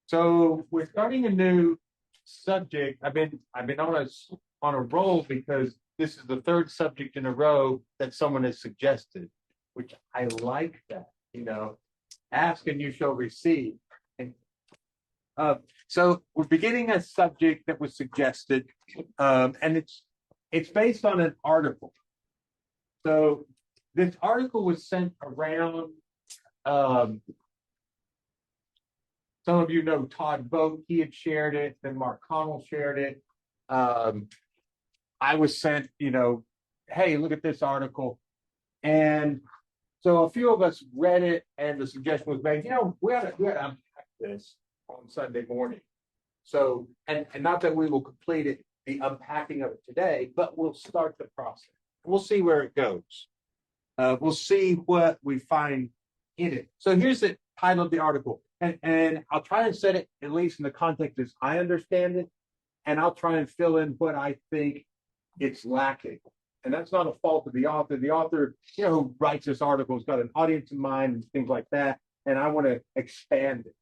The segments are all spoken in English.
So we're starting a new subject. I've been on a roll because this is the third subject in a row that someone has suggested, which I like that. Ask and you shall receive. And, so we're beginning a subject that was suggested, and it's based on an article. So this article was sent around. Um, Some of you know Todd Vogt. He had shared it. Then Mark Connell shared it. Um, I was sent, hey, look at this article. And so a few of us read it, and the suggestion was made, we ought to unpack this on Sunday morning. So, and not that we will complete it, the unpacking of it today, but we'll start the process. We'll see where it goes. We'll see what we find in it. So here's the title of the article. And I'll try and set it at least in the context as I understand it, and I'll try and fill in what I think it's lacking. And that's not a fault of the author. The author, who writes this article has got an audience in mind and things like that, and I want to expand it.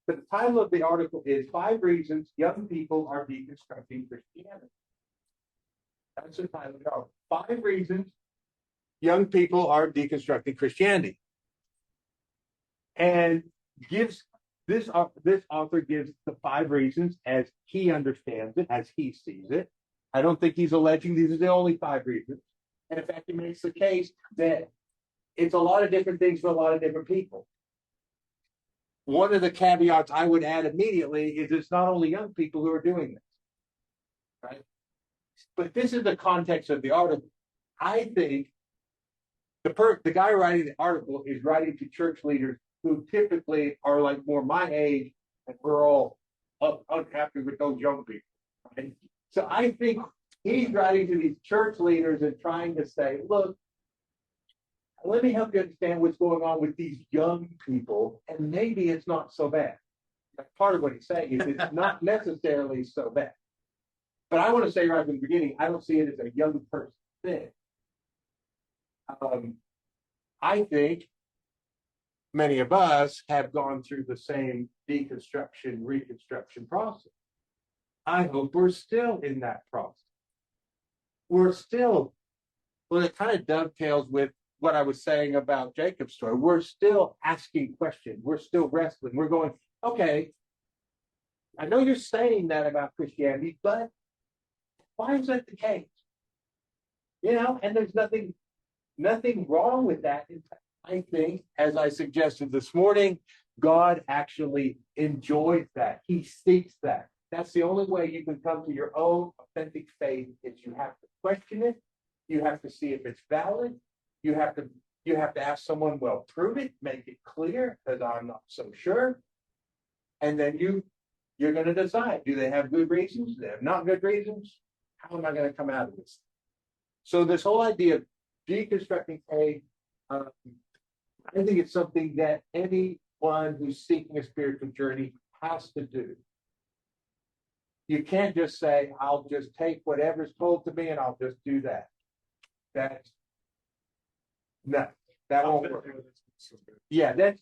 But the title of the article is 5 Reasons Young People Are Deconstructing Christianity. That's the title of the article. 5 Reasons Young People Are Deconstructing Christianity. And this author gives the 5 reasons as he understands it, as he sees it. I don't think he's alleging these are the only 5 reasons. And in fact, he makes the case that it's a lot of different things for a lot of different people. One of the caveats I would add immediately is it's not only young people who are doing this, right? But this is the context of the article. I think the guy writing the article is writing to church leaders who typically are like more my age, and we're all unhappy with those young people. Right? So I think he's writing to these church leaders and trying to say, look, let me help you understand what's going on with these young people, and maybe it's not so bad. Part of what he's saying is it's not necessarily so bad. But I want to say right from the beginning, I don't see it as a young person thing. I think many of us have gone through the same deconstruction, reconstruction process. I hope we're still in that process. It kind of dovetails with what I was saying about Jacob's story. We're still asking questions. We're still wrestling. We're going, okay, I know you're saying that about Christianity, but why is that the case? And there's nothing wrong with that. In fact, I think, as I suggested this morning, God actually enjoys that. He seeks that. That's the only way you can come to your own authentic faith is you have to question it. You have to see if it's valid. You have to ask someone, well, prove it, make it clear, because I'm not so sure. And then you're going to decide, do they have good reasons? Do they have not good reasons? How am I going to come out of this? So this whole idea of deconstructing faith, I think it's something that anyone who's seeking a spiritual journey has to do. You can't just say, I'll just take whatever's told to me and I'll just do that. That won't work. Yeah, it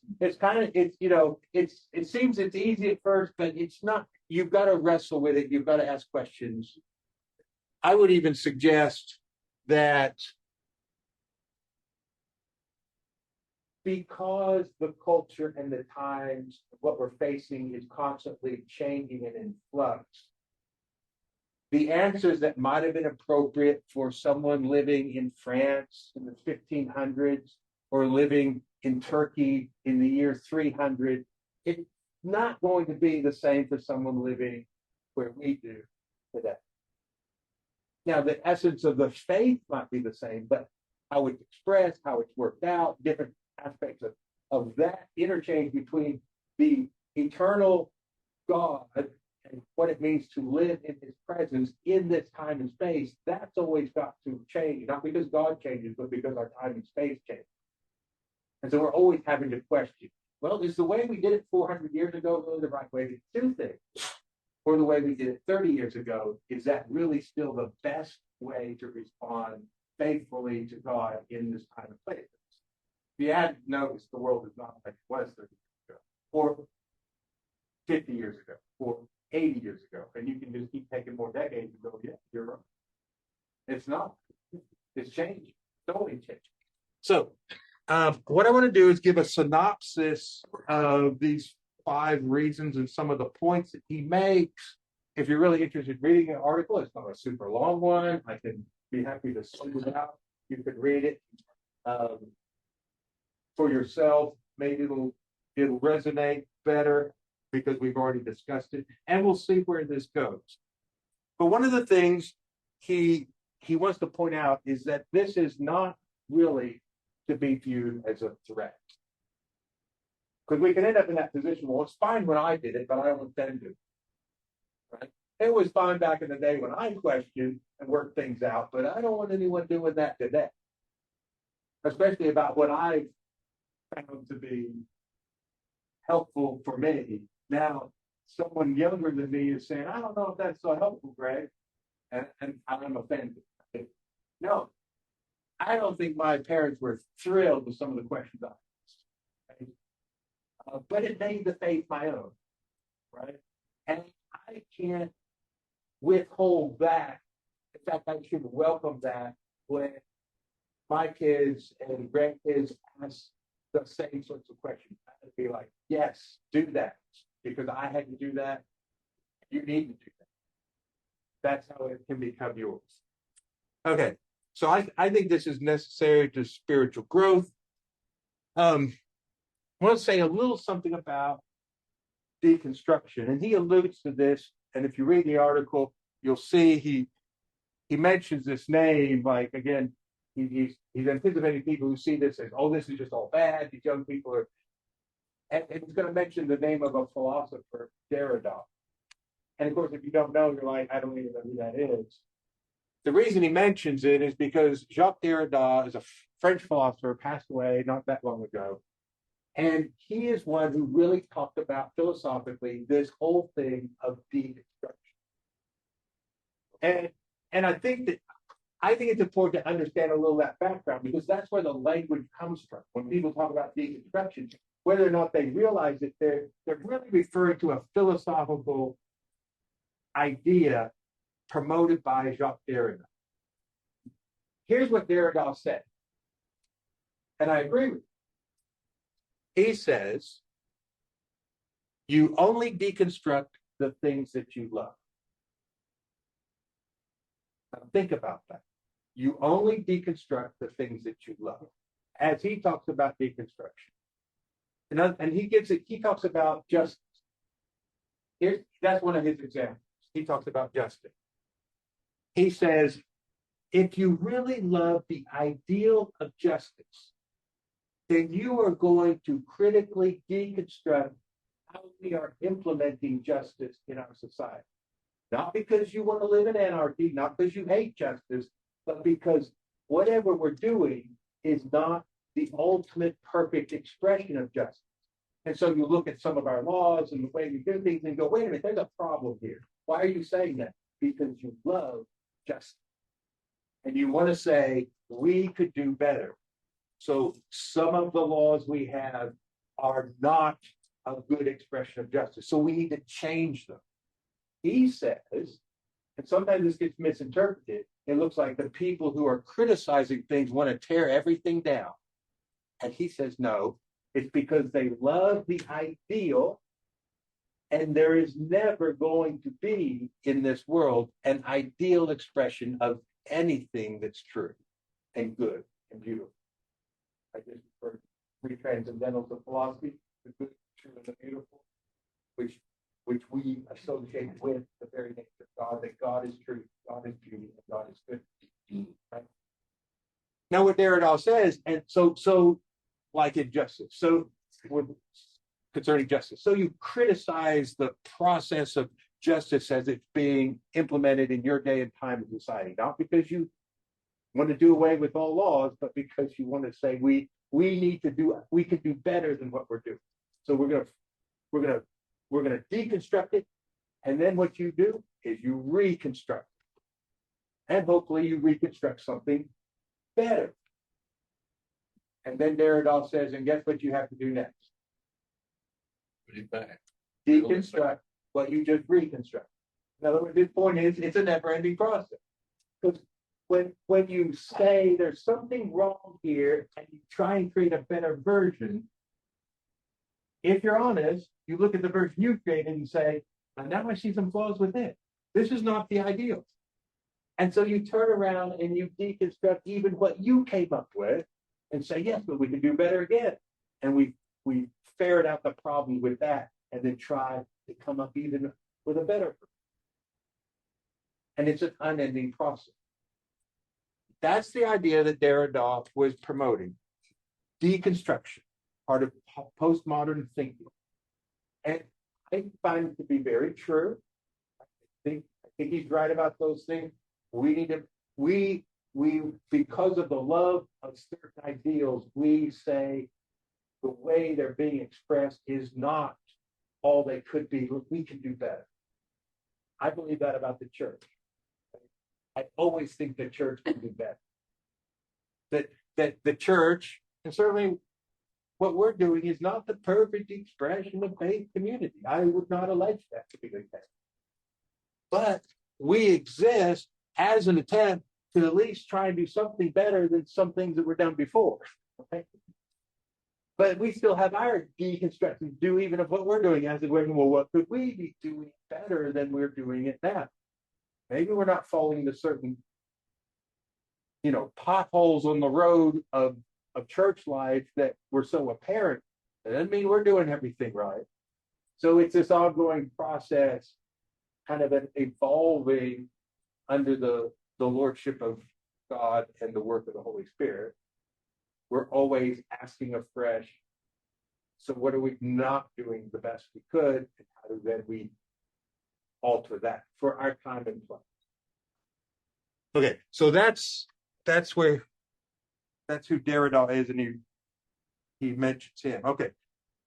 seems it's easy at first, but it's not. You've got to wrestle with it. You've got to ask questions. I would even suggest that because the culture and the times, what we're facing is constantly changing and in flux, the answers that might have been appropriate for someone living in France in the 1500s or living in Turkey in the year 300, it's not going to be the same for someone living where we do today. Now, the essence of the faith might be the same, but how it's expressed, how it's worked out, different aspects of that interchange between the eternal God and what it means to live in his presence in this time and space, that's always got to change, not because God changes, but because our time and space change. And so we're always having to question, well, is the way we did it 400 years ago really the right way to do things? Or the way we did it 30 years ago, is that really still the best way to respond faithfully to God in this time and place? If you hadn't noticed, the world is not like it was 30 years ago. Or 50 years ago or 80 years ago. And you can just keep taking more decades and go, yeah, you're right. It's not. It's changing. Totally changing. So what I want to do is give a synopsis of these 5 reasons and some of the points that he makes. If you're really interested in reading an article, it's not a super long one. I can be happy to send it out. You could read it for yourself. Maybe it'll resonate better because we've already discussed it, and we'll see where this goes. But one of the things he wants to point out is that this is not really to be viewed as a threat. Because we can end up in that position. Well, it's fine when I did it, but I don't intend to. Right? It was fine back in the day when I questioned and worked things out, but I don't want anyone doing that today. Especially about what I found to be helpful for me. Now, someone younger than me is saying, I don't know if that's so helpful, Greg. And I'm offended. No, I don't think my parents were thrilled with some of the questions I asked. But it made the faith my own, right? And I can't withhold that. In fact, I should welcome that when my kids and grandkids ask the same sorts of questions. I would be like, yes, do that. Because I had to do that. You need to do that. That's how it can become yours. Okay, so I think this is necessary to spiritual growth. I want to say a little something about deconstruction, and he alludes to this. And if you read the article, you'll see he mentions this name. Like again, he's anticipating people who see this as, oh, this is just all bad. These young people are, and he's going to mention the name of a philosopher, Derrida. And of course, if you don't know, you're like, I don't even know who that is. The reason he mentions it is because Jacques Derrida is a French philosopher, passed away not that long ago. And he is one who really talked about philosophically this whole thing of deconstruction. And I think it's important to understand a little of that background because that's where the language comes from. When people talk about deconstruction, whether or not they realize it, they're really referring to a philosophical idea promoted by Jacques Derrida. Here's what Derrida said, and I agree with him. He says, you only deconstruct the things that you love. Now think about that. You only deconstruct the things that you love. As he talks about deconstruction. And he talks about justice. That's one of his examples. He talks about justice. He says, if you really love the ideal of justice, then you are going to critically deconstruct how we are implementing justice in our society. Not because you want to live in anarchy, not because you hate justice, but because whatever we're doing is not the ultimate perfect expression of justice. And so you look at some of our laws and the way we do things and go, wait a minute, there's a problem here. Why are you saying that? Because you love justice. And you want to say, we could do better. So some of the laws we have are not a good expression of justice. So we need to change them. He says, and sometimes this gets misinterpreted, it looks like the people who are criticizing things want to tear everything down. And he says, no, it's because they love the ideal, and there is never going to be in this world an ideal expression of anything that's true and good and beautiful. I just referred to 3 transcendentals of philosophy, the good, true, and the beautiful, which we associate with the very nature of God, that God is truth, God is beauty, and God is good. Right? Now what Derrida says, and so like injustice, so concerning justice, so you criticize the process of justice as it's being implemented in your day and time in society, not because you want to do away with all laws, but because you want to say we could do better than what we're doing. So we're gonna deconstruct it, and then what you do is you reconstruct it. And hopefully you reconstruct something better. And then Derrida says, and guess what you have to do next? Put it back. deconstruct what you just reconstruct. In other words, this point is it's a never-ending process. Because when you say there's something wrong here and you try and create a better version, if you're honest, you look at the version you created and say, now I see some flaws with it. This is not the ideal. And so you turn around and you deconstruct even what you came up with and say, yes, but we can do better again. And we ferret out the problem with that and then try to come up even with a better version. And it's an unending process. That's the idea that Derrida was promoting. Deconstruction, part of postmodern thinking. And I find it to be very true. I think he's right about those things. We need to, we because of the love of certain ideals, we say the way they're being expressed is not all they could be. We can do better. I believe that about the church. I always think the church can do better. That the church, and certainly what we're doing, is not the perfect expression of faith community. I would not allege that to be the case. But we exist as an attempt to at least try and do something better than some things that were done before. Okay? But we still have our deconstruction to do even of what we're doing as a way, well, what could we be doing better than we're doing it now? Maybe we're not falling into certain, potholes on the road of church life that were so apparent. That doesn't mean we're doing everything right. So it's this ongoing process, kind of an evolving under the lordship of God and the work of the Holy Spirit. We're always asking afresh, so what are we not doing the best we could, and how do then we alter that for our time and place? Okay, so that's who Derrida is, and he mentions him. Okay,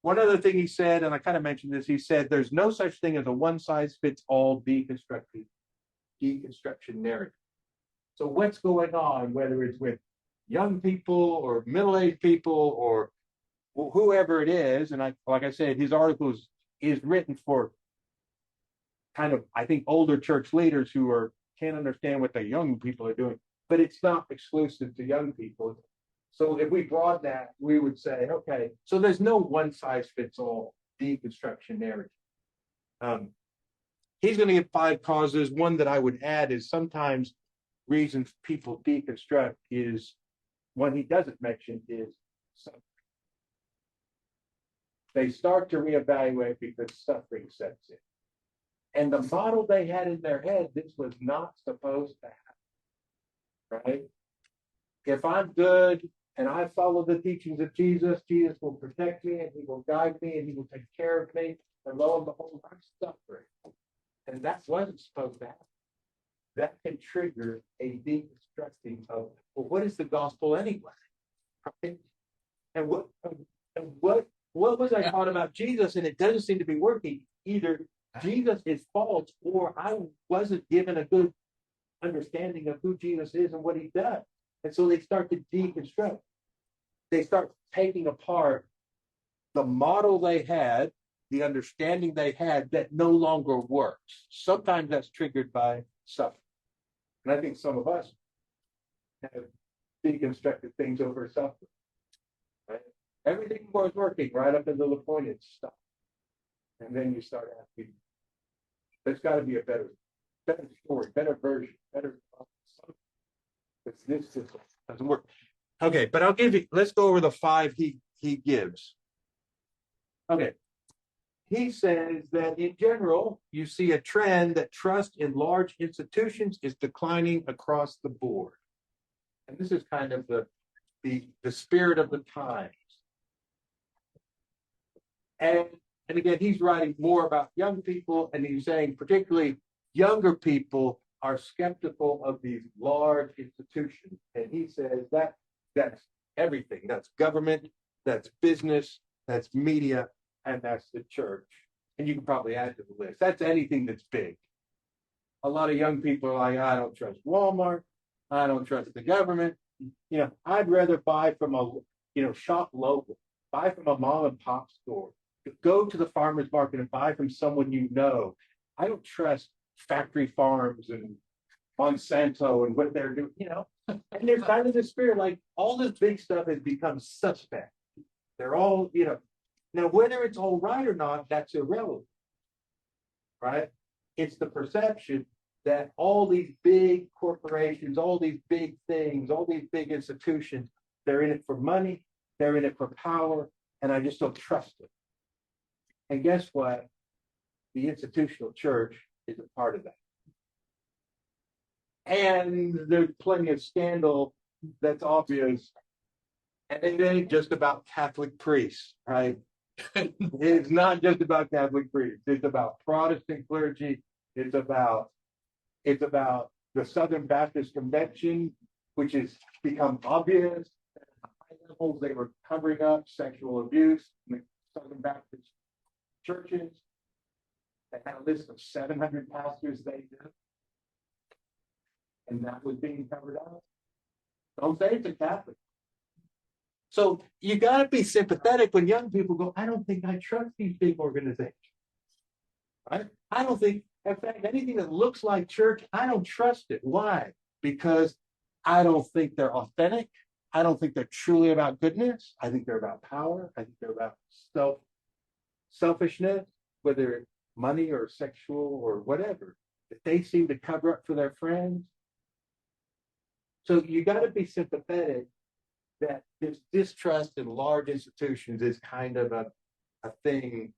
one other thing he said, and I kind of mentioned this, he said there's no such thing as a one-size-fits-all deconstruction narrative. So what's going on, whether it's with young people or middle-aged people or whoever it is, and like I said, his article is written for kind of, I think, older church leaders who can't understand what the young people are doing, but it's not exclusive to young people. So if we broaden that, we would say, okay, so there's no one-size-fits-all deconstruction narrative. He's going to give 5 causes. One that I would add is sometimes reasons people deconstruct is, one he doesn't mention is suffering. They start to reevaluate because suffering sets in. And the model they had in their head, this was not supposed to happen, right? If I'm good and I follow the teachings of Jesus, Jesus will protect me and he will guide me and he will take care of me. And lo and behold, I'm suffering. And that wasn't supposed to happen. That can trigger a deconstructing of, well, what is the gospel anyway? Right? And what was I taught about Jesus? And it doesn't seem to be working. Either Jesus is false, or I wasn't given a good understanding of who Jesus is and what he does. And so they start to deconstruct. They start taking apart the model they had, the understanding they had that no longer works. Sometimes that's triggered by suffering. And I think some of us have deconstructed things over suffering. Right? Everything was working right up until the point it stopped. And then you start asking, there's got to be a better story, better version, better something. Because this just doesn't work. Okay, but let's go over the 5 he gives. Okay. He says that in general, you see a trend that trust in large institutions is declining across the board. And this is kind of the spirit of the times. And again, he's writing more about young people, and he's saying particularly younger people are skeptical of these large institutions. And he says that's everything. That's government, that's business, that's media, and that's the church. And you can probably add to the list. That's anything that's big. A lot of young people are like, I don't trust Walmart. I don't trust the government. I'd rather buy from a, shop local, buy from a mom and pop store. Go to the farmer's market and buy from someone you know. I don't trust factory farms and Monsanto and what they're doing, you know. And there's kind of this spirit like all this big stuff has become suspect. They're all, you know, now whether it's all right or not, that's irrelevant, right? It's the perception that all these big corporations, all these big things, all these big institutions, they're in it for money, they're in it for power, and I just don't trust it. And guess what? The institutional church is a part of that. And there's plenty of scandal that's obvious. And it ain't just about Catholic priests, right? It's not just about Catholic priests. It's about Protestant clergy. It's about the Southern Baptist Convention, which has become obvious. At high levels, they were covering up sexual abuse in the Southern Baptist churches. They had a list of 700 pastors they did. And that was being covered up. Don't say it's a Catholic. So you got to be sympathetic when young people go, I don't think I trust these big organizations. Right? I don't think, in fact, anything that looks like church, I don't trust it. Why? Because I don't think they're authentic. I don't think they're truly about goodness. I think they're about power. I think they're about selfishness, whether it's money or sexual or whatever. That they seem to cover up for their friends. So you got to be sympathetic that this distrust in large institutions is kind of a thing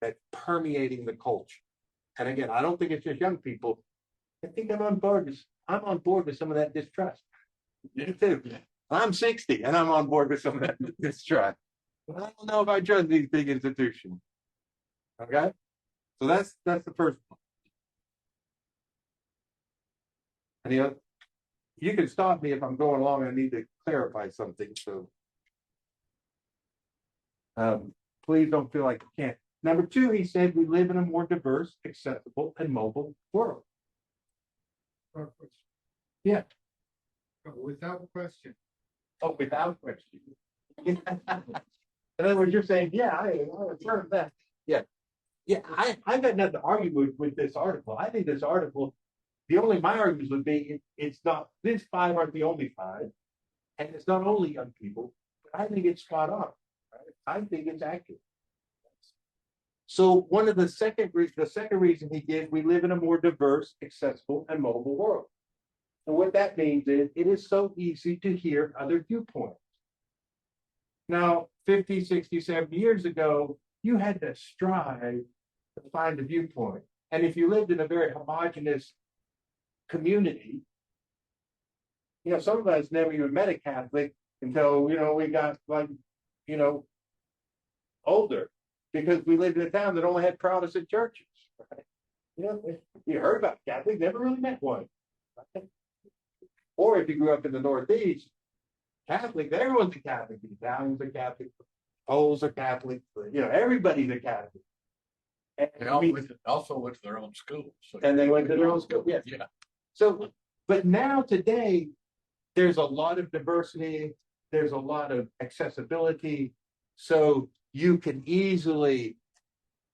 that's permeating the culture. And again, I don't think it's just young people. I think I'm on board with some of that distrust. Me too. I'm 60 and I'm on board with some of that distrust. But I don't know if I trust these big institutions. Okay? So that's the first one. Any other? You can stop me if I'm going along and I need to clarify something. So please don't feel like you can't. Number two, he said we live in a more diverse, accessible, and mobile world. Yeah. Without question. Oh, without question. In other words, you're saying, yeah, I affirm that. Yeah. Yeah, I've got nothing to argue with this article. I think this article, my arguments would be it's not, these five aren't the only five, and it's not only young people, but I think it's spot on. Right? I think it's accurate. So the second reason he gives, we live in a more diverse, accessible, and mobile world. And what that means is it is so easy to hear other viewpoints. Now, 50, 60, 70 years ago, you had to strive to find a viewpoint. And if you lived in a very homogenous community, some of us never even met a Catholic until, we got older, because we lived in a town that only had Protestant churches. Right? You heard about Catholic, never really met one. Right? Or if you grew up in the Northeast, Catholic, everyone's a Catholic. The Italians are Catholic, Poles are Catholic, everybody's a Catholic. And they also went to their own school. And they went to their own school, yes. Yeah. So, but now today, there's a lot of diversity, there's a lot of accessibility. So you can easily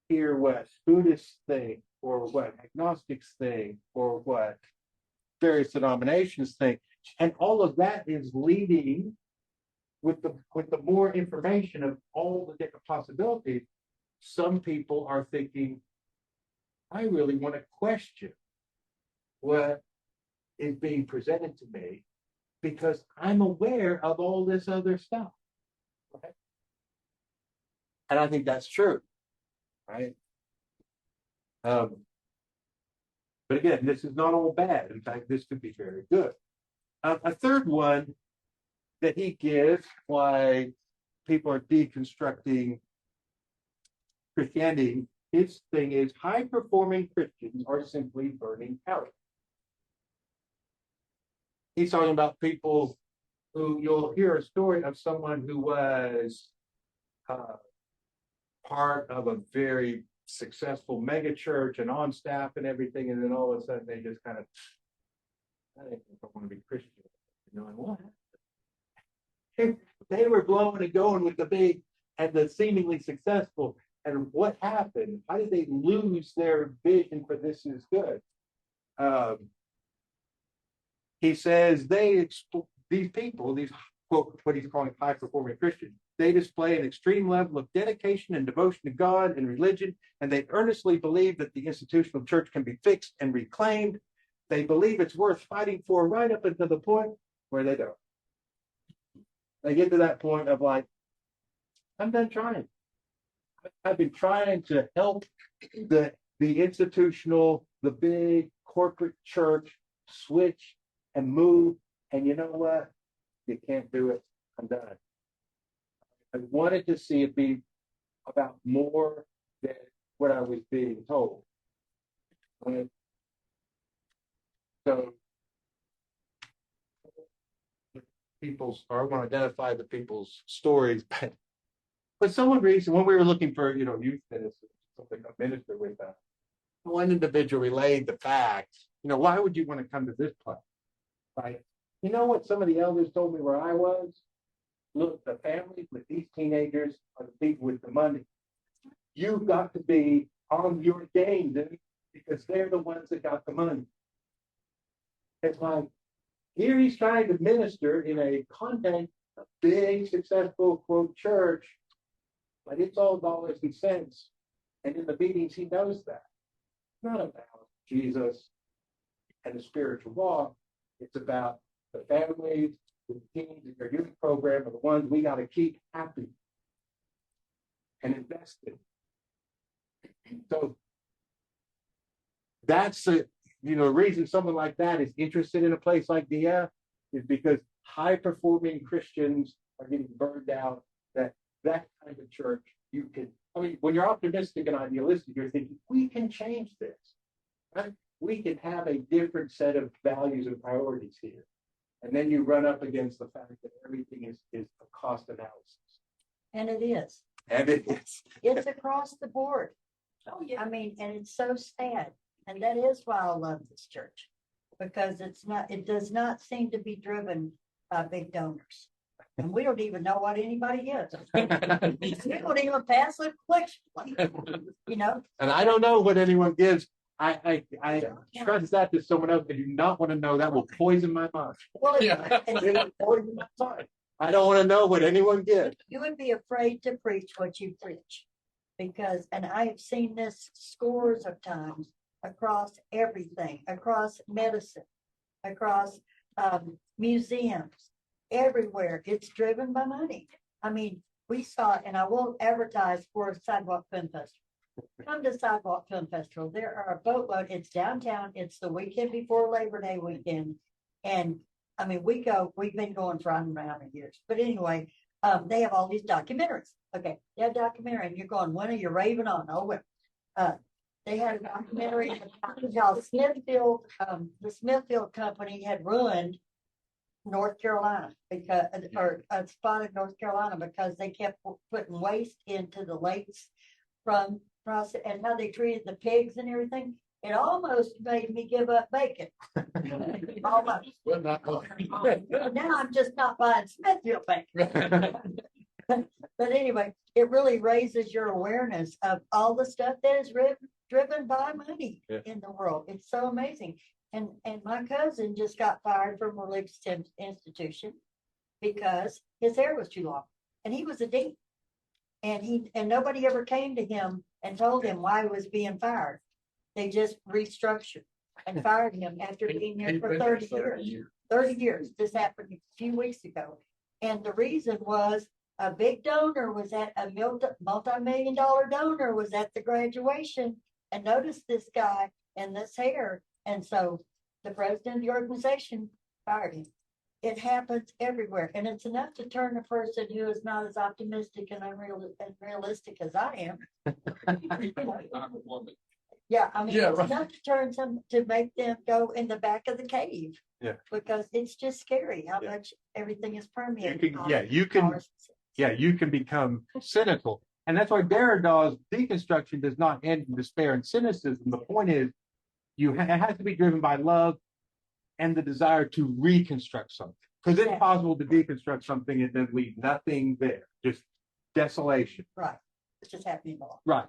hear what Buddhists think, or what agnostics think, or what various denominations think. And all of that is leading with the more information of all the different possibilities. Some people are thinking, I really want to question what is being presented to me because I'm aware of all this other stuff. Right? And I think that's true. Right? But again, this is not all bad. In fact, this could be very good. A third one that he gives why people are deconstructing Christianity, his thing is high-performing Christians are simply burning out. He's talking about people who, you'll hear a story of someone who was part of a very successful mega church and on staff and everything, and then all of a sudden they just kind of, I don't want to be Christian. And what happened? They were blowing and going with the big and the seemingly successful. And what happened? How did they lose their vision for this is good? He says these people, these quote, what he's calling high performing Christians, they display an extreme level of dedication and devotion to God and religion, and they earnestly believe that the institutional church can be fixed and reclaimed. They believe it's worth fighting for right up until the point where they don't. They get to that point of like, I'm done trying. I've been trying to help the institutional, the big corporate church switch and move, and you know what? You can't do it. I'm done. I wanted to see it be about more than what I was being told. So I want to identify the people's stories, but for some reason, when we were looking for, youth ministers, something a minister with us, one individual relayed the fact, why would you want to come to this place? Right? You know what some of the elders told me where I was? Look, the families with these teenagers are the people with the money. You've got to be on your game, dude, because they're the ones that got the money. It's like, here he's trying to minister in a context, a big, successful, quote, church, but it's all dollars and cents. And in the meetings, he knows that. It's not about Jesus and the spiritual walk. It's about the families, the teens in your youth program are the ones we got to keep happy and invested. So that's the reason someone like that is interested in a place like DF is because high performing Christians are getting burned out. That kind of church, when you're optimistic and idealistic, you're thinking we can change this. Right? We can have a different set of values and priorities here. And then you run up against the fact that everything is a cost analysis. And it is. And it is. It's across the board. Oh, yeah. And it's so sad. And that is why I love this church. Because it does not seem to be driven by big donors. And we don't even know what anybody is. We don't even pass a collection plate. And I don't know what anyone gives. I trust that to someone else. I do not want to know. That will poison my mind. Well, I don't want to know what anyone gives. You would be afraid to preach what you preach. And I have seen this scores of times across everything, across medicine, across museums, everywhere. It's driven by money. We saw, and I won't advertise for Sidewalk Film Festival. Come to Sidewalk Film Festival. There are a boatload. It's downtown. It's the weekend before Labor Day weekend. And we've been going for I don't know how many years. But anyway, they have all these documentaries. Okay, they have documentary, and you're going, when are you raving on? Oh, well. They had a documentary about Smithfield. The Smithfield Company had ruined North Carolina or a spot in North Carolina because they kept putting waste into the lakes from process and how they treated the pigs and everything. It almost made me give up bacon. Almost. Now I'm just not buying Smithfield bacon. But anyway, it really raises your awareness of all the stuff that is driven by money in the world. It's so amazing. And my cousin just got fired from a religious institution because his hair was too long, and he was a dean, and nobody ever came to him and told him why he was being fired. They just restructured and fired him after being there for 30 years. 30 years. This happened a few weeks ago, and the reason was a big donor was at a multi-million-dollar donor was at the graduation and noticed this guy and this hair. And so the president of the organization fired him. It happens everywhere. And it's enough to turn a person who is not as optimistic and unrealistic as I am. It's enough to turn to make them go in the back of the cave. Yeah. Because it's just scary how much everything is permeated. You can become cynical. And that's why Derrida's deconstruction does not end in despair and cynicism. The point is, it has to be driven by love and the desire to reconstruct something. Because it's possible to deconstruct something and then leave nothing there. Just desolation. Right. It's just happening more. Right.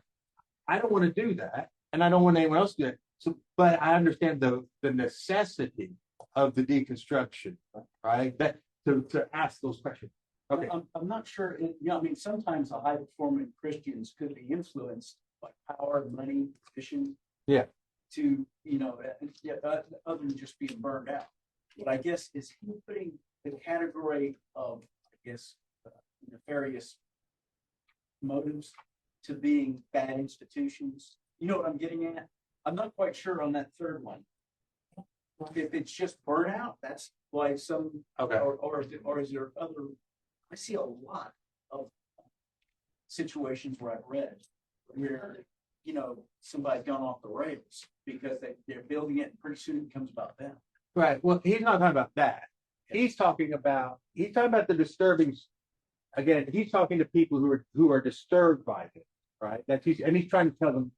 I don't want to do that, and I don't want anyone else to do it. So, but I understand the necessity of the deconstruction, right? That to ask those questions. Okay. I'm not sure, I mean, sometimes the high performing Christians could be influenced by power, money, position. Yeah. To, other than just being burned out. But I guess is he putting the category of, nefarious motives to being bad institutions? You know what I'm getting at? I'm not quite sure on that third one. If it's just burnout, that's why some, Okay. or is there other, I see a lot of situations where I've read where, somebody's gone off the rails because they're building it and pretty soon it becomes about them. Right. Well, he's not talking about that. He's talking about the disturbing. Again, he's talking to people who are disturbed by this, right? And he's trying to tell them,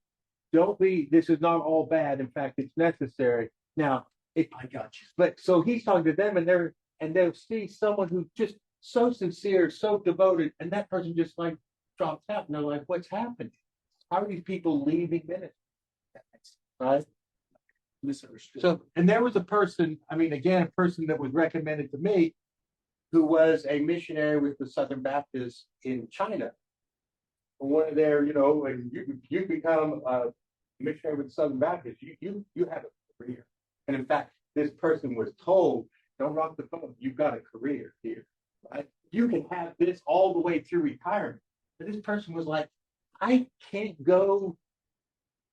don't be. This is not all bad. In fact, it's necessary. Now, I got you. But so he's talking to them, and they'll see someone who's just so sincere, so devoted, and that person just like drops out, and they're like, "What's happening? How are these people leaving ministry?" Right? Misunderstood. So, and there was a person. I mean, again, a person that was recommended to me, who was a missionary with the Southern Baptists in China. One of their, and you become a missionary with the Southern Baptists, you have a career. And in fact, this person was told, don't rock the phone, you've got a career here, right? You can have this all the way through retirement. But this person was like, I can't go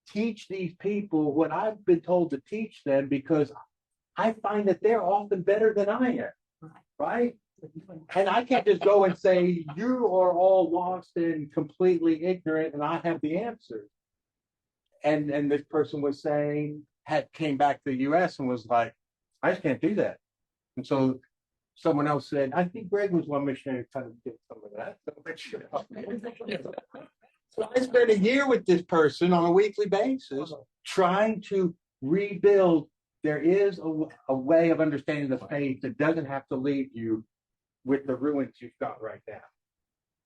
teach these people what I've been told to teach them because I find that they're often better than I am, right? And I can't just go and say, you are all lost and completely ignorant and I have the answers. And this person was saying, came back to the US and was like, I just can't do that. And so someone else said, I think Greg was one missionary trying to get some of that. So I spent a year with this person on a weekly basis trying to rebuild. There is a way of understanding the faith that doesn't have to leave you with the ruins you've got right now.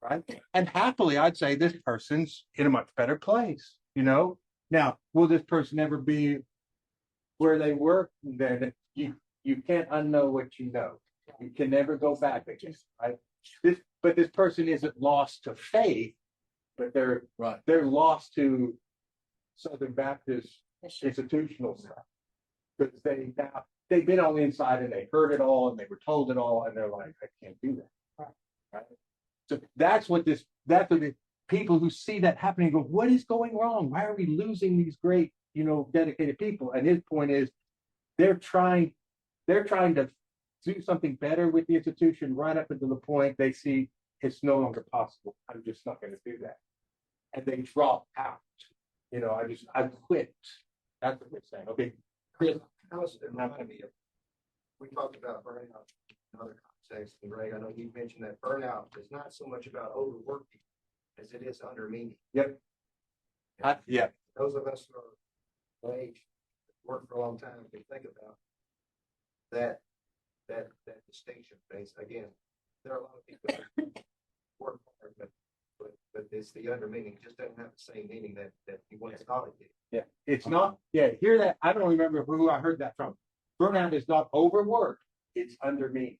Right? And happily, I'd say this person's in a much better place, Now, will this person ever be where they were? Then you can't unknow what you know. You can never go back again, right? But this person isn't lost to faith, but they're lost to Southern Baptist institutional stuff. Because they've been on the inside and they heard it all and they were told it all and they're like, I can't do that. Right? So that's what the people who see that happening go, what is going wrong? Why are we losing these great, dedicated people? And his point is they're trying to do something better with the institution right up until the point they see it's no longer possible. I'm just not going to do that. And they drop out. I quit. That's what they're saying. Okay. Chris. We talked about burnout in other contexts, and Greg, I know you mentioned that burnout is not so much about overworking as it is under meaning. Yep. Yeah. Those of us who are age, work for a long time, can think about that distinction. Again, there are a lot of people who work hard, but it's the under meaning. It just doesn't have the same meaning that you once thought it did. Yeah, it's not. Yeah, hear that? I don't remember who I heard that from. Burnout is not overwork; it's under meaning.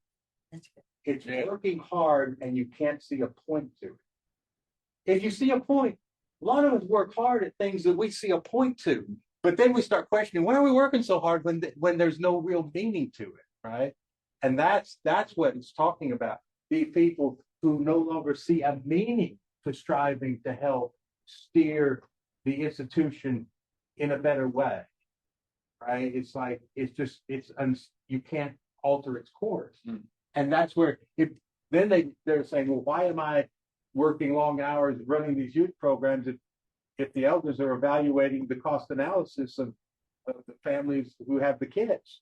It's working hard and you can't see a point to it. If you see a point, a lot of us work hard at things that we see a point to, but then we start questioning, why are we working so hard when there's no real meaning to it, right? And that's what it's talking about. These people who no longer see a meaning to striving to help steer the institution in a better way, right? It's like, you can't alter its course. And that's where they're saying, well, why am I working long hours running these youth programs if the elders are evaluating the cost analysis of the families who have the kids?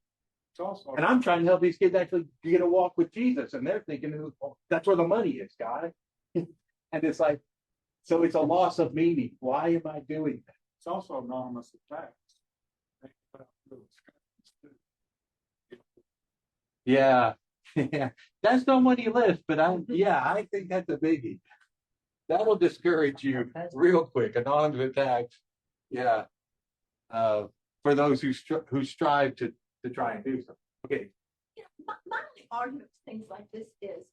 And I'm trying to help these kids actually get a walk with Jesus. And they're thinking, oh, that's where the money is, guy. And it's like, so it's a loss of meaning. Why am I doing that? It's also anonymous attacks. Yeah. Yeah. That's not money list, but I think that's a biggie. That'll discourage you real quick. Anonymous attacks. Yeah. For those who strive to try and do something. Okay. My only argument with things like this is,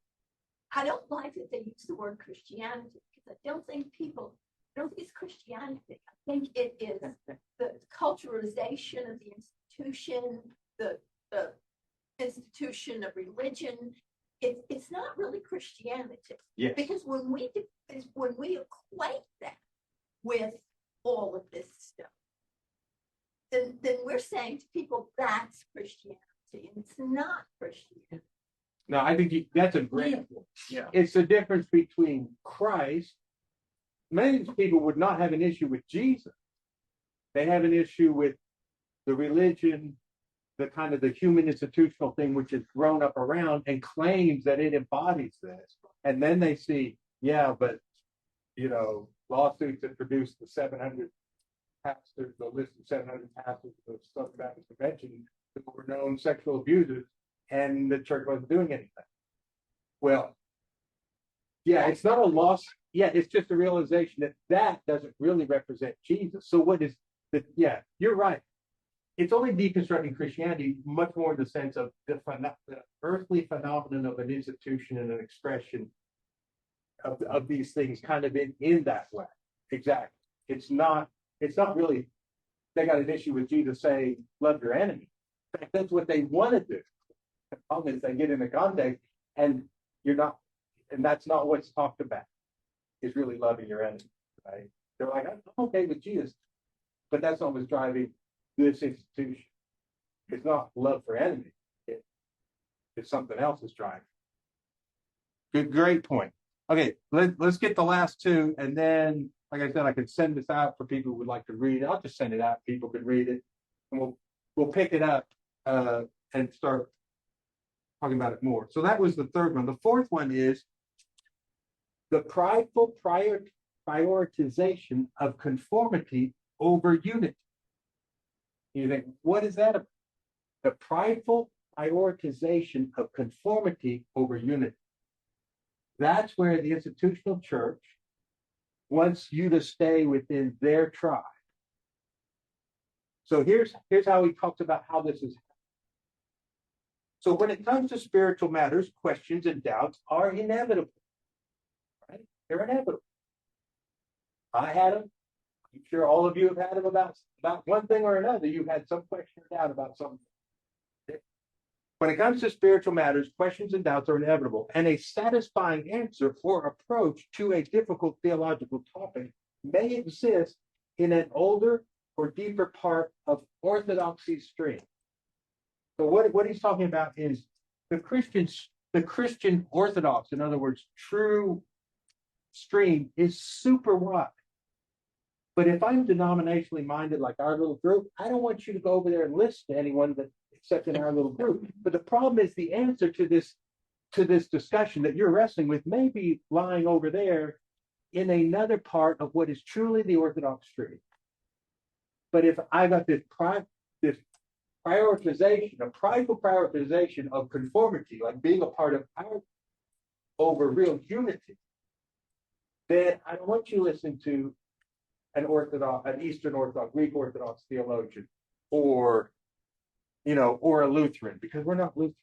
I don't like that they use the word Christianity, because I don't think it's Christianity. I think it is the culturalization of the institution, the institution of religion. It's not really Christianity. Yes. Because when we equate that with all of this stuff, then we're saying to people that's Christianity, and it's not Christianity. No, I think that's a great point. Yeah. It's the difference between Christ. Many people would not have an issue with Jesus. They have an issue with the religion, the kind of the human institutional thing which is grown up around and claims that it embodies this. And then they see, yeah, but lawsuits that produce the 700 pastors, the list of 700 pastors of the Southern Baptist Convention who were known sexual abusers, and the church wasn't doing anything. Well, yeah, it's not a loss. Yeah, it's just a realization that doesn't really represent Jesus. So what is the? Yeah, you're right. It's only deconstructing Christianity much more in the sense of the earthly phenomenon of an institution and an expression of these things kind of in that way. Exactly. It's not really, they got an issue with Jesus saying, love your enemy. In fact, that's what they want to do. The problem is they get in the context and you're not, and that's not what's talked about, is really loving your enemy, right? They're like, I'm okay with Jesus, but that's not what's driving this institution. It's not love for enemies. It's something else that's driving. Great point. Okay, let's get the last two, and then, like I said, I could send this out for people who would like to read it. I'll just send it out. People can read it, and we'll pick it up and start talking about it more. So that was the third one. The fourth one is the prideful prioritization of conformity over unity. You think, what is that about? The prideful prioritization of conformity over unity. That's where the institutional church wants you to stay within their tribe. So here's how he talks about how this is. So when it comes to spiritual matters, questions and doubts are inevitable. Right? They're inevitable. I had them. I'm sure all of you have had them about one thing or another. You've had some question or doubt about something. When it comes to spiritual matters, questions and doubts are inevitable, and a satisfying answer or approach to a difficult theological topic may exist in an older or deeper part of orthodoxy's stream. So what he's talking about is the Christian Orthodox, in other words, true stream is super wide. But if I'm denominationally minded like our little group, I don't want you to go over there and listen to anyone except in our little group. But the problem is the answer to this discussion that you're wrestling with may be lying over there in another part of what is truly the Orthodox stream. But if I got this prioritization, a prideful prioritization of conformity, like being a part of our over real unity, then I don't want you listening to an Eastern Orthodox, Greek Orthodox theologian, or a Lutheran, because we're not Lutherans.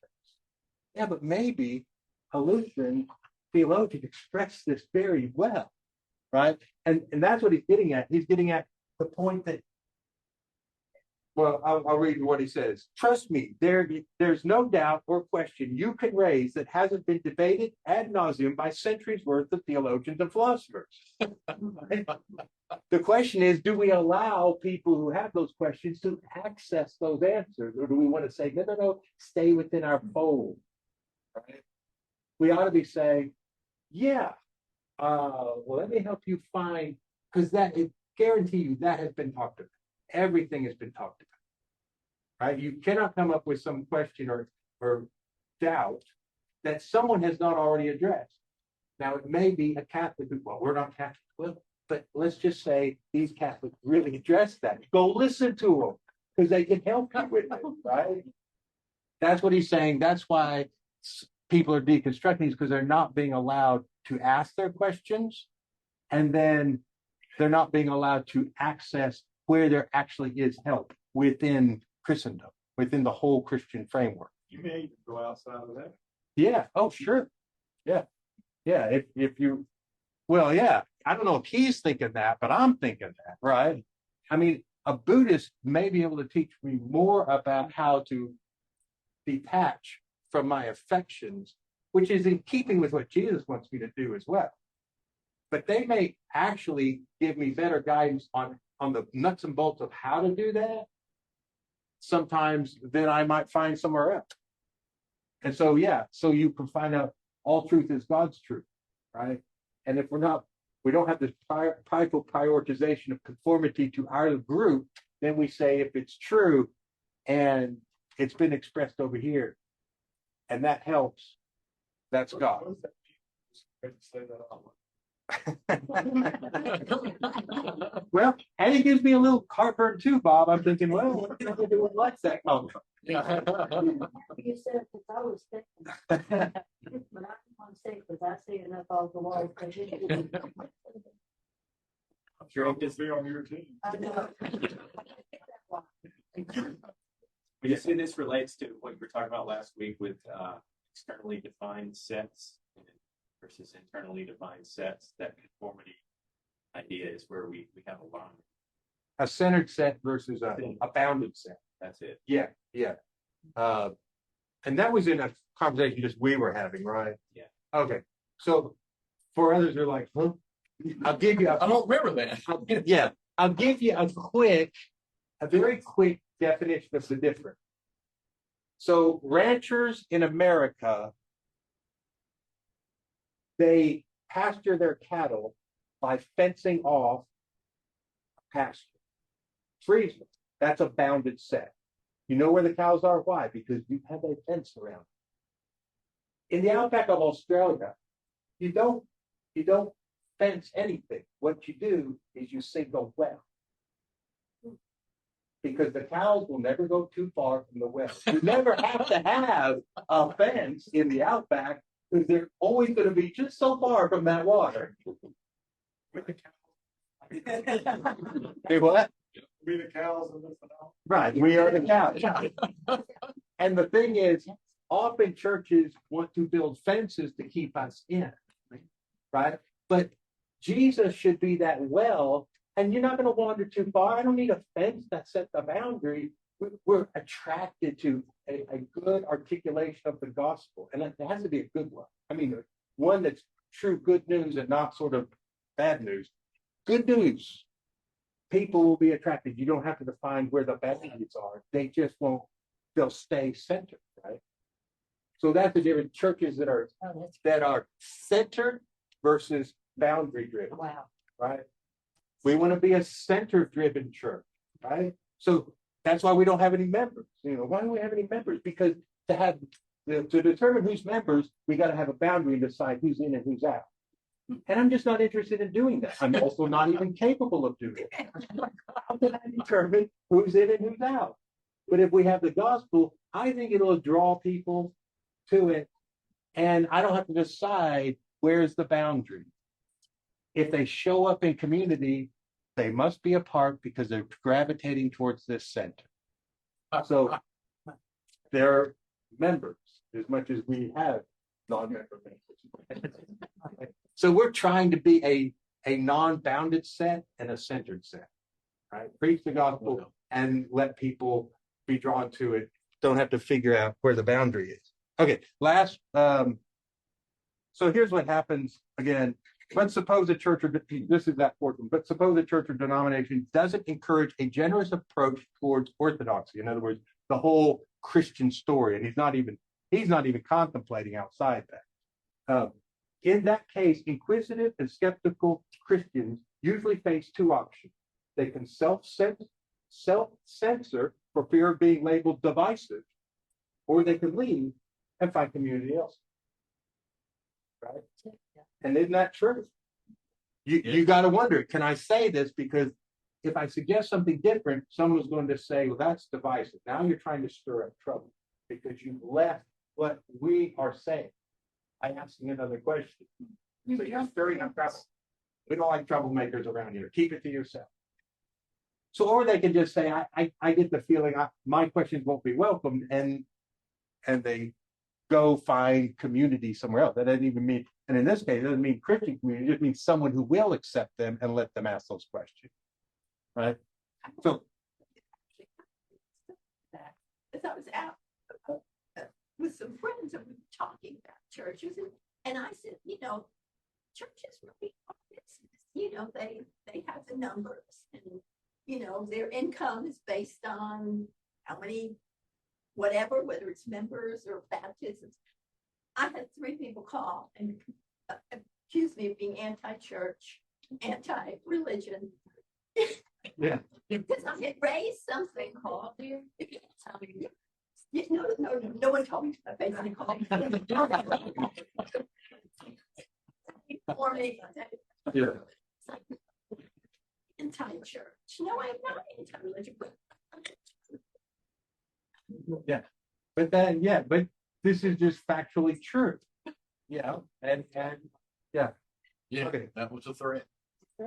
Yeah, but maybe a Lutheran theologian expressed this very well, right? And that's what he's getting at. He's getting at the point that, well, I'll read what he says. Trust me, there's no doubt or question you can raise that hasn't been debated ad nauseum by centuries worth of theologians and philosophers. The question is, do we allow people who have those questions to access those answers? Or do we want to say, no, stay within our fold? Right? We ought to be saying, yeah, well, let me help you find, because it guarantee you that has been talked about. Everything has been talked about. Right? You cannot come up with some question or doubt that someone has not already addressed. Now, it may be a Catholic, well, we're not Catholic, but let's just say these Catholics really address that. Go listen to them, because they can help you with it, right? That's what he's saying. That's why people are deconstructing these, because they're not being allowed to ask their questions And then they're not being allowed to access where there actually is help within Christendom, within the whole Christian framework. You may even go outside of that. Yeah. Oh, sure. Yeah. Yeah. If you, well, yeah. I don't know if he's thinking that, but I'm thinking that, right? I mean, a Buddhist may be able to teach me more about how to detach from my affections, which is in keeping with what Jesus wants me to do as well. But they may actually give me better guidance on the nuts and bolts of how to do that sometimes than I might find somewhere else. And so, yeah, so you can find out all truth is God's truth, right? And if we don't have this prideful prioritization of conformity to our group, then we say if it's true and it's been expressed over here, and that helps, that's God. Well, and it gives me a little heartburn too, Bob. I'm thinking, well, what can I do with life that moment? You said, because I was thinking, but I didn't want to say, because I see enough of the walls. Sure, I'll just be on your team. I know. We just see this relates to what you were talking about last week with externally defined sets versus internally defined sets. That conformity idea is where we have a lot. A centered set versus a bounded set. That's it. Yeah, yeah. And that was in a conversation just we were having, right? Yeah. Okay. So for others, they're like, huh? I'll give you I don't remember that. I'll give you a very quick definition of the difference. So ranchers in America, they pasture their cattle by fencing off a pasture. Freeze them. That's a bounded set. You know where the cows are? Why? Because you have a fence around. In the outback of Australia, you don't fence anything. What you do is you sink a well. Because the cows will never go too far from the well. You never have to have a fence in the outback because they're always going to be just so far from that water. Say what? Be the cows in this now. Right, we are the cows. And the thing is, often churches want to build fences to keep us in, right? But Jesus should be that well, and you're not going to wander too far. I don't need a fence that sets the boundary. We're attracted to a good articulation of the gospel, and it has to be a good one. I mean, one that's true good news and not sort of bad news. Good news. People will be attracted. You don't have to define where the boundaries are. They just won't, they'll stay centered, right? So that's the difference. Churches that are centered versus boundary driven. Wow. Right? We want to be a center driven church, right? So that's why we don't have any members. You know, why don't we have any members? Because to determine who's members, we got to have a boundary and decide who's in and who's out. And I'm just not interested in doing that. I'm also not even capable of doing it. How can I determine who's in and who's out? But if we have the gospel, I think it'll draw people to it. And I don't have to decide where's the boundary. If they show up in community, they must be a part because they're gravitating towards this center. So they're members as much as we have non-member members. So we're trying to be a non-bounded set and a centered set, right? Preach the gospel and let people be drawn to it. Don't have to figure out where the boundary is. Okay, last. So here's what happens again. Let's suppose a church, or this is that portion, but suppose a church or denomination doesn't encourage a generous approach towards orthodoxy. In other words, the whole Christian story, and he's not even contemplating outside that. In that case, inquisitive and skeptical Christians usually face two options. They can self-censor for fear of being labeled divisive, or they can leave and find community elsewhere. Right? And isn't that true? You got to wonder, can I say this? Because if I suggest something different, someone's going to say, well, that's divisive. Now you're trying to stir up trouble because you've left what we are saying. I'm asking another question. So you're stirring up trouble. We don't like troublemakers around here. Keep it to yourself. So, or they can just say, I get the feeling my questions won't be welcomed, and they go find community somewhere else. That doesn't even mean, and in this case, it doesn't mean Christian community. It just means someone who will accept them and let them ask those questions, right? So, As I was out with some friends and we were talking about churches, and I said, churches really are business. They have the numbers, and their income is based on how many, whatever, whether it's members or baptisms. I had 3 people call and accuse me of being anti-church, anti-religion. yeah. Because I had raised something called. No one told me. I basically called for me. Yeah. Anti-church. No, I'm not anti-religion. Yeah. But this is just factually true. And yeah. Yeah, Okay. that was a threat.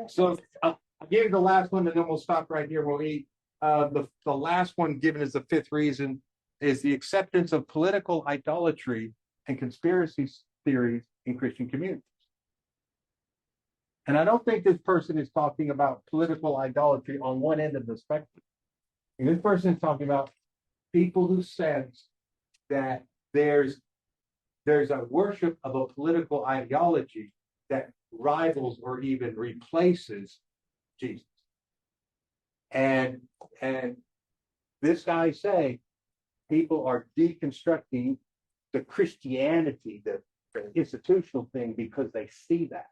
So I'll give you the last one, and then we'll stop right here. We'll eat. The last one given as the 5th reason is the acceptance of political idolatry and conspiracy theories in Christian communities. And I don't think this person is talking about political idolatry on one end of the spectrum. And this person is talking about people who sense that there's a worship of a political ideology that rivals or even replaces Jesus. And this guy say people are deconstructing the Christianity, the institutional thing, because they see that.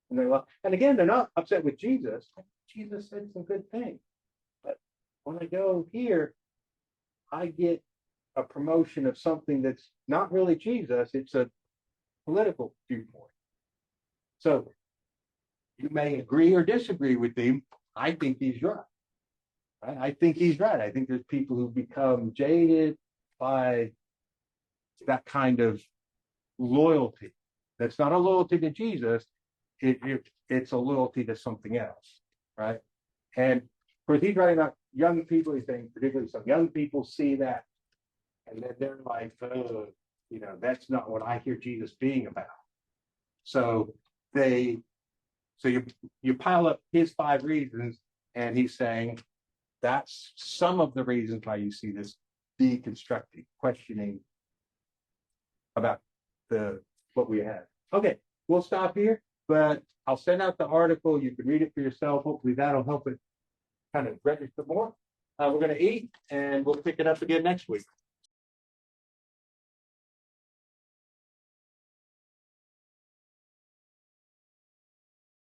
And they're like, and again, they're not upset with Jesus. Jesus said some good things. But when I go here, I get a promotion of something that's not really Jesus, it's a political viewpoint. So you may agree or disagree with him. I think he's right. I think he's right. I think there's people who become jaded by that kind of loyalty. That's not a loyalty to Jesus. It's a loyalty to something else, right? And of course, he's writing about young people. He's saying particularly some young people see that, and then they're like, that's not what I hear Jesus being about. So you pile up his 5 reasons, and he's saying that's some of the reasons why you see this deconstructing, questioning about what we have. Okay, we'll stop here, but I'll send out the article. You can read it for yourself. Hopefully that'll help it kind of register more. We're going to eat, and we'll pick it up again next week.